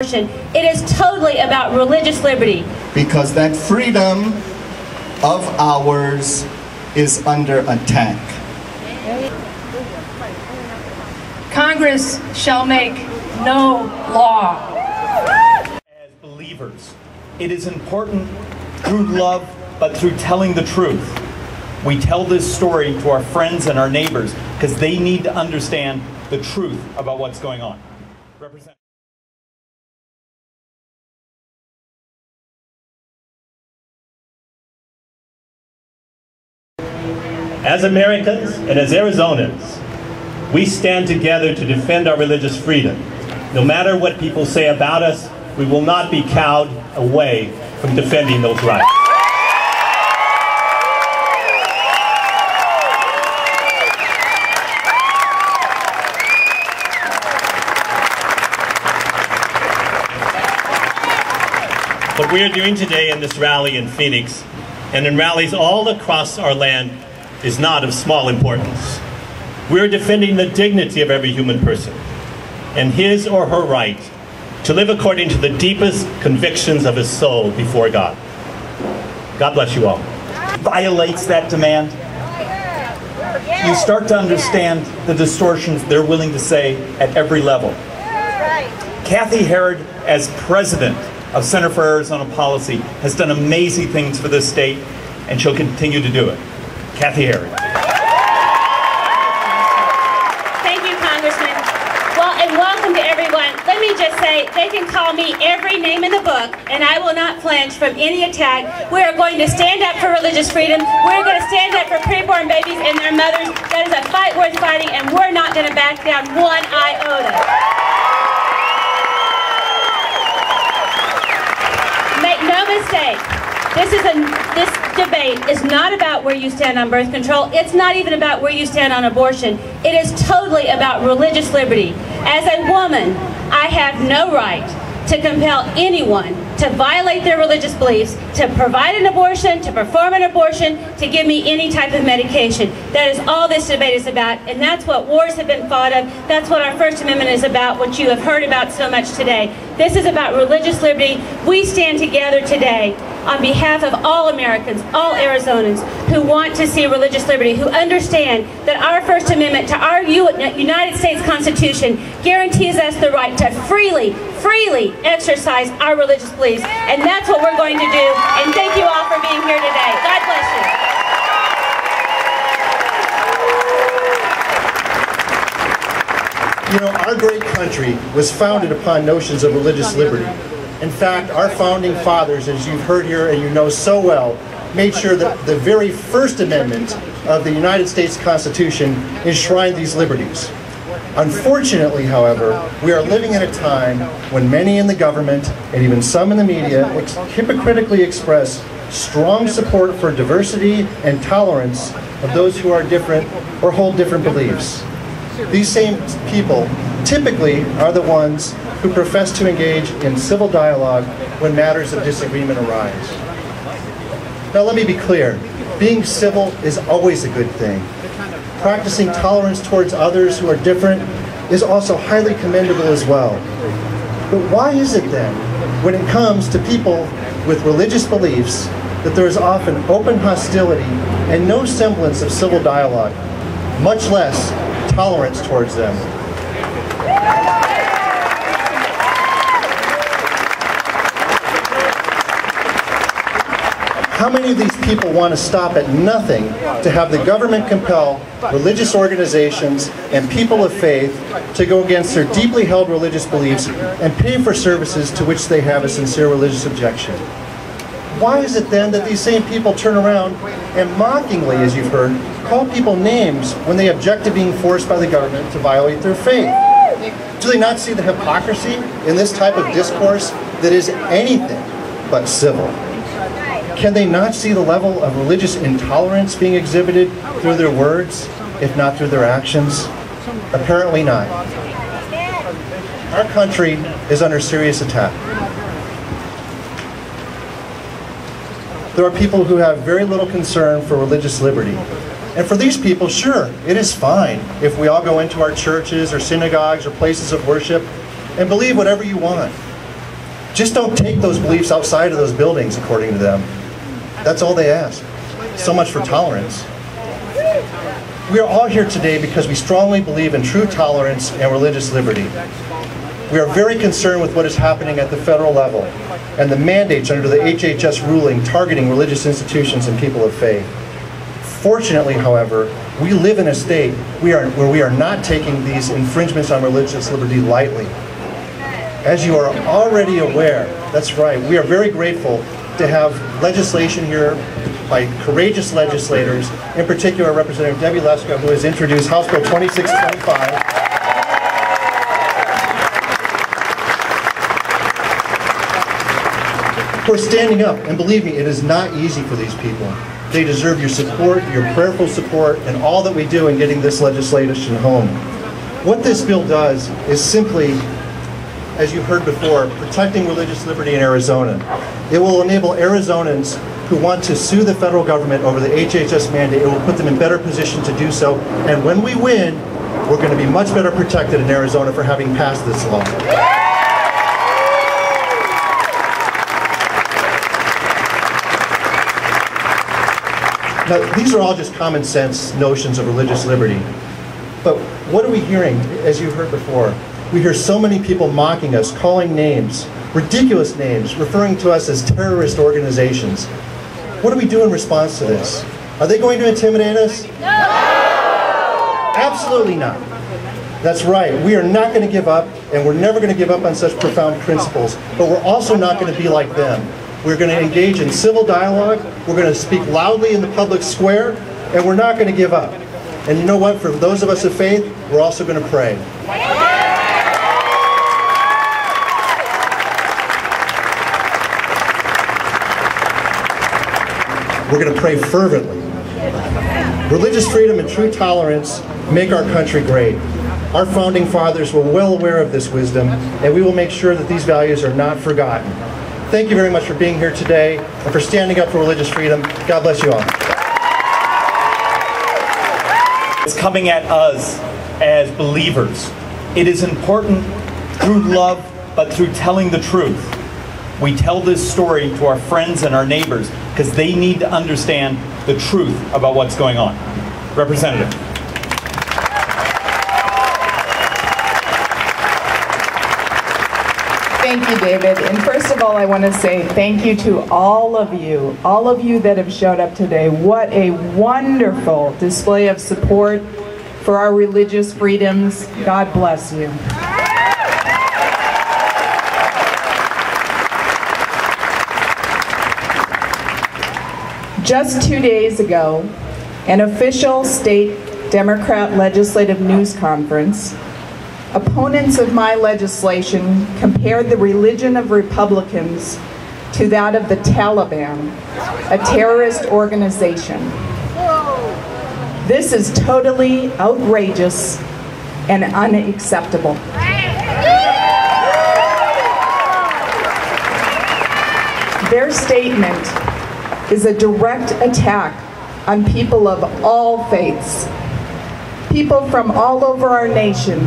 It is totally about religious liberty. Because that freedom of ours is under attack. Congress shall make no law. As believers, it is important through love, but through telling the truth. We tell this story to our friends and our neighbors because they need to understand the truth about what's going on. As Americans and as Arizonans, we stand together to defend our religious freedom. No matter what people say about us, we will not be cowed away from defending those rights. What we are doing today in this rally in Phoenix and in rallies all across our land is not of small importance. We are defending the dignity of every human person and his or her right to live according to the deepest convictions of his soul before God. God bless you all. Violates that demand. You start to understand the distortions they're willing to say at every level. Kathy Herod, as president of Center for Arizona Policy, has done amazing things for this state, and she'll continue to do it. Kathy Herod. Thank you, Congressman. Well, and welcome to everyone. Let me just say, they can call me every name in the book, and I will not flinch from any attack. We are going to stand up for religious freedom. We're going to stand up for preborn babies and their mothers. That is a fight worth fighting, and we're not going to back down one iota. Make no mistake. This debate is not about where you stand on birth control. It's not even about where you stand on abortion. It is totally about religious liberty. As a woman, I have no right to compel anyone to violate their religious beliefs, to provide an abortion, to perform an abortion, to give me any type of medication. That is all this debate is about, and that's what wars have been fought of. That's what our First Amendment is about, what you have heard about so much today. This is about religious liberty. We stand together today on behalf of all Americans, all Arizonans, who want to see religious liberty, who understand that our First Amendment to our United States Constitution guarantees us the right to freely exercise our religious beliefs. And that's what we're going to do. And thank you all for being here today. God bless you. You know, our great country was founded upon notions of religious liberty. In fact, our founding fathers, as you've heard here and you know so well, made sure that the very First Amendment of the United States Constitution enshrined these liberties. Unfortunately, however, we are living in a time when many in the government and even some in the media hypocritically express strong support for diversity and tolerance of those who are different or hold different beliefs. These same people typically are the ones who profess to engage in civil dialogue when matters of disagreement arise. Now let me be clear, being civil is always a good thing. Practicing tolerance towards others who are different is also highly commendable as well. But why is it then, when it comes to people with religious beliefs, that there is often open hostility and no semblance of civil dialogue, much less tolerance towards them? How many of these people want to stop at nothing to have the government compel religious organizations and people of faith to go against their deeply held religious beliefs and pay for services to which they have a sincere religious objection? Why is it then that these same people turn around and mockingly, as you've heard, call people names when they object to being forced by the government to violate their faith? Do they not see the hypocrisy in this type of discourse that is anything but civil? Can they not see the level of religious intolerance being exhibited through their words, if not through their actions? Apparently not. Our country is under serious attack. There are people who have very little concern for religious liberty. And for these people, sure, it is fine if we all go into our churches or synagogues or places of worship and believe whatever you want. Just don't take those beliefs outside of those buildings, according to them. That's all they ask. So much for tolerance. We are all here today because we strongly believe in true tolerance and religious liberty. We are very concerned with what is happening at the federal level and the mandates under the HHS ruling targeting religious institutions and people of faith. Fortunately, however, we live in a state where we are not taking these infringements on religious liberty lightly. As you are already aware, that's right, we are very grateful to have legislation here by courageous legislators, in particular Representative Debbie Lesko, who has introduced House Bill 2625. Who are standing up, and believe me, it is not easy for these people. They deserve your support, your prayerful support, and all that we do in getting this legislation home. What this bill does is simply, as you heard before, protecting religious liberty in Arizona. It will enable Arizonans who want to sue the federal government over the HHS mandate. It will put them in better position to do so. And when we win, we're going to be much better protected in Arizona for having passed this law. Now, these are all just common sense notions of religious liberty. But what are we hearing, as you heard before? We hear so many people mocking us, calling names, ridiculous names, referring to us as terrorist organizations. What do we do in response to this? Are they going to intimidate us? No! Absolutely not. That's right. We are not going to give up, and we're never going to give up on such profound principles. But we're also not going to be like them. We're going to engage in civil dialogue. We're going to speak loudly in the public square, and we're not going to give up. And you know what? For those of us of faith, we're also going to pray. We're going to pray fervently. Religious freedom and true tolerance make our country great. Our founding fathers were well aware of this wisdom, and we will make sure that these values are not forgotten. Thank you very much for being here today and for standing up for religious freedom. God bless you all. It's coming at us as believers. It is important through love, but through telling the truth. We tell this story to our friends and our neighbors because they need to understand the truth about what's going on. Representative. Thank you, David. And first of all, I want to say thank you to all of you that have showed up today. What a wonderful display of support for our religious freedoms. God bless you. Just 2 days ago, an official state Democrat legislative news conference, opponents of my legislation compared the religion of Republicans to that of the Taliban, a terrorist organization. This is totally outrageous and unacceptable. Their statement is a direct attack on people of all faiths, people from all over our nation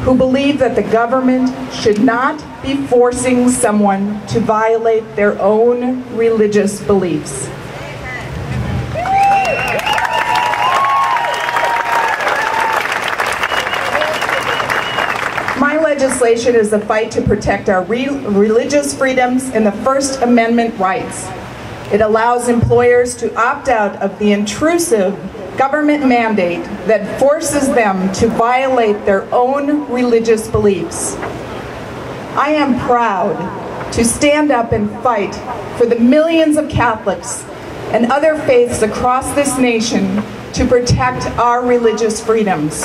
who believe that the government should not be forcing someone to violate their own religious beliefs. My legislation is a fight to protect our religious freedoms and the First Amendment rights. It allows employers to opt out of the intrusive government mandate that forces them to violate their own religious beliefs. I am proud to stand up and fight for the millions of Catholics and other faiths across this nation to protect our religious freedoms.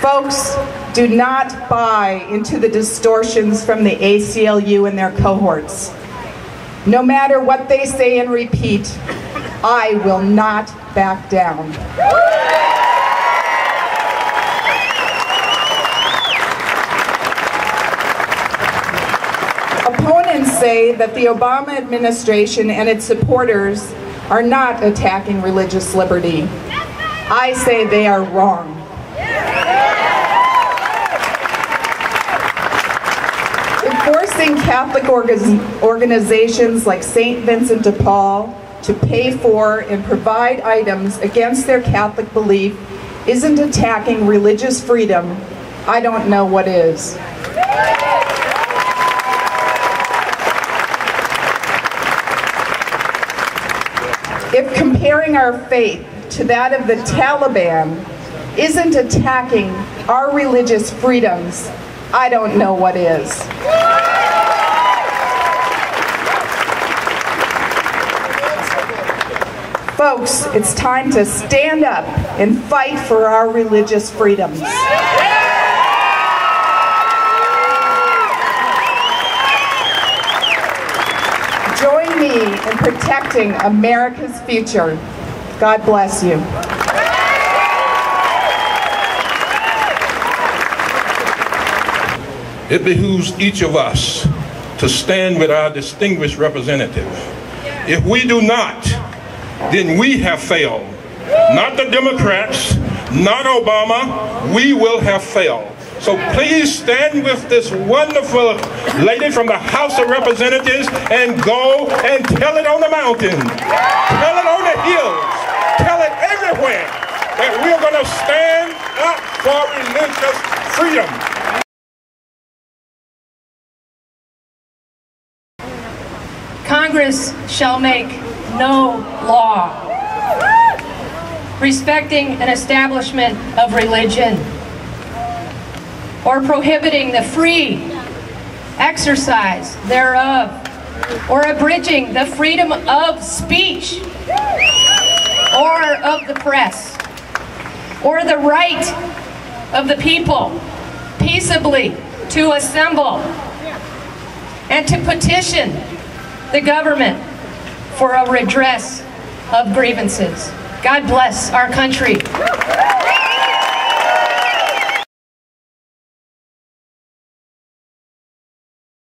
Folks, do not buy into the distortions from the ACLU and their cohorts. No matter what they say and repeat, I will not back down. Opponents say that the Obama administration and its supporters are not attacking religious liberty. I say they are wrong. Enforcing Catholic organizations like St. Vincent de Paul to pay for and provide items against their Catholic belief isn't attacking religious freedom. I don't know what is. If comparing our faith to that of the Taliban isn't attacking our religious freedoms, I don't know what is. Folks, it's time to stand up and fight for our religious freedoms. Join me in protecting America's future. God bless you. It behooves each of us to stand with our distinguished representative. If we do not, then we have failed. Not the Democrats, not Obama, we will have failed. So please stand with this wonderful lady from the House of Representatives and go and tell it on the mountain, tell it on the hills, tell it everywhere that we're going to stand up for religious freedom. Congress shall make no law respecting an establishment of religion or prohibiting the free exercise thereof or abridging the freedom of speech or of the press or the right of the people peaceably to assemble and to petition the government for a redress of grievances. God bless our country.